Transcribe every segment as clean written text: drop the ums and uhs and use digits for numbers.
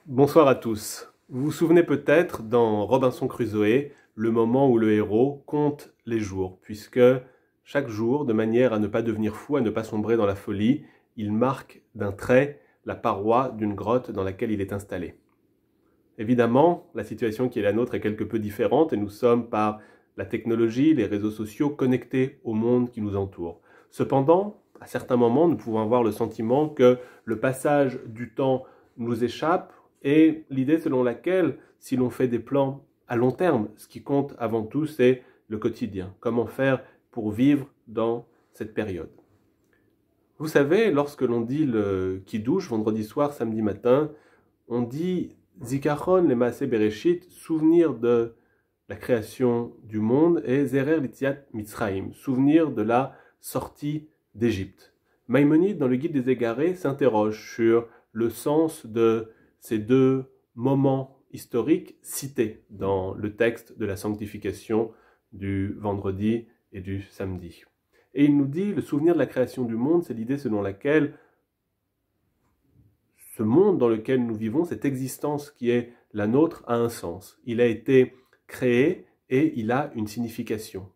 Bonsoir à tous. Vous vous souvenez peut-être dans Robinson Crusoe, le moment où le héros compte les jours, puisque chaque jour, de manière à ne pas devenir fou, à ne pas sombrer dans la folie, il marque d'un trait la paroi d'une grotte dans laquelle il est installé. Évidemment, la situation qui est la nôtre est quelque peu différente et nous sommes par la technologie, les réseaux sociaux connectés au monde qui nous entoure. Cependant, à certains moments, nous pouvons avoir le sentiment que le passage du temps nous échappe et l'idée selon laquelle, si l'on fait des plans à long terme, ce qui compte avant tout, c'est le quotidien. Comment faire pour vivre dans cette période. Vous savez, lorsque l'on dit le Kiddush, vendredi soir, samedi matin, on dit Zikaron le Maaseh Bereshit, souvenir de la création du monde, et Zerer l'Itziat Mitzrayim, souvenir de la sortie d'Égypte. Maïmonide, dans le Guide des Égarés, s'interroge sur le sens de ces deux moments historiques cités dans le texte de la sanctification du vendredi et du samedi. Et il nous dit, le souvenir de la création du monde, c'est l'idée selon laquelle ce monde dans lequel nous vivons, cette existence qui est la nôtre, a un sens. Il a été créé et il a une signification.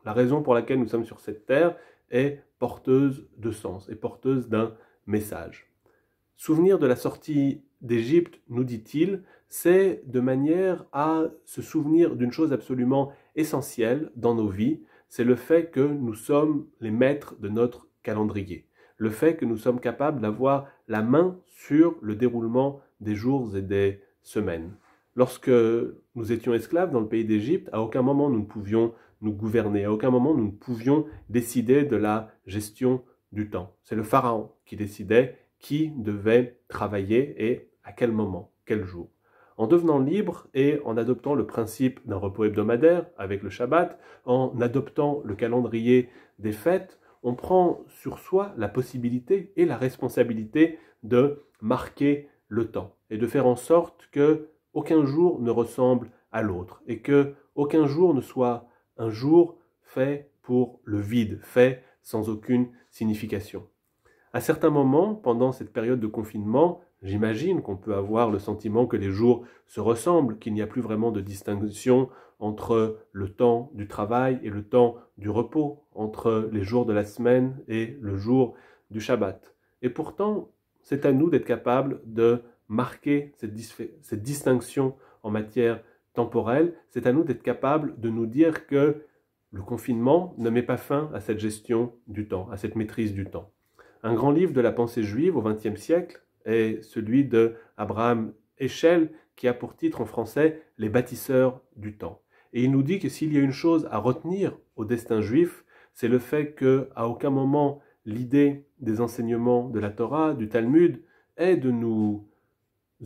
La raison pour laquelle nous sommes sur cette terre est porteuse de sens, est porteuse d'un message. Souvenir de la sortie d'Égypte, nous dit-il, c'est de manière à se souvenir d'une chose absolument essentielle dans nos vies, c'est le fait que nous sommes les maîtres de notre calendrier. Le fait que nous sommes capables d'avoir la main sur le déroulement des jours et des semaines. Lorsque nous étions esclaves dans le pays d'Égypte, à aucun moment nous ne pouvions nous gouverner, à aucun moment nous ne pouvions décider de la gestion du temps. C'est le pharaon qui décidait qui devait travailler et à quel moment, quel jour. En devenant libre et en adoptant le principe d'un repos hebdomadaire avec le Shabbat, en adoptant le calendrier des fêtes, on prend sur soi la possibilité et la responsabilité de marquer le temps et de faire en sorte que aucun jour ne ressemble à l'autre et que aucun jour ne soit un jour fait pour le vide, fait sans aucune signification. À certains moments, pendant cette période de confinement, j'imagine qu'on peut avoir le sentiment que les jours se ressemblent, qu'il n'y a plus vraiment de distinction entre le temps du travail et le temps du repos, entre les jours de la semaine et le jour du Shabbat. Et pourtant, c'est à nous d'être capables de marquer cette distinction en matière temporelle, c'est à nous d'être capables de nous dire que le confinement ne met pas fin à cette gestion du temps, à cette maîtrise du temps. Un grand livre de la pensée juive au XXe siècle est celui de Abraham Heschel, qui a pour titre en français « Les bâtisseurs du temps ». Et il nous dit que s'il y a une chose à retenir au destin juif, c'est le fait qu'à aucun moment l'idée des enseignements de la Torah, du Talmud, est de nous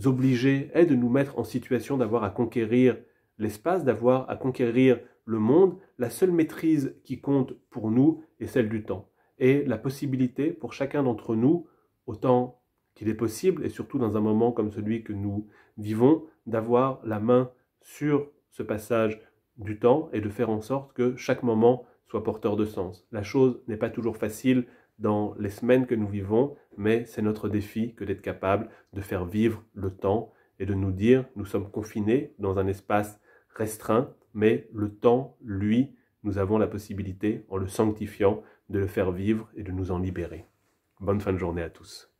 obliger, est de nous mettre en situation d'avoir à conquérir l'espace, d'avoir à conquérir le monde. La seule maîtrise qui compte pour nous est celle du temps. Et la possibilité pour chacun d'entre nous, autant qu'il est possible, et surtout dans un moment comme celui que nous vivons, d'avoir la main sur ce passage du temps et de faire en sorte que chaque moment soit porteur de sens. La chose n'est pas toujours facile dans les semaines que nous vivons, mais c'est notre défi que d'être capable de faire vivre le temps et de nous dire, nous sommes confinés dans un espace restreint, mais le temps, lui, nous avons la possibilité, en le sanctifiant, de le faire vivre et de nous en libérer. Bonne fin de journée à tous.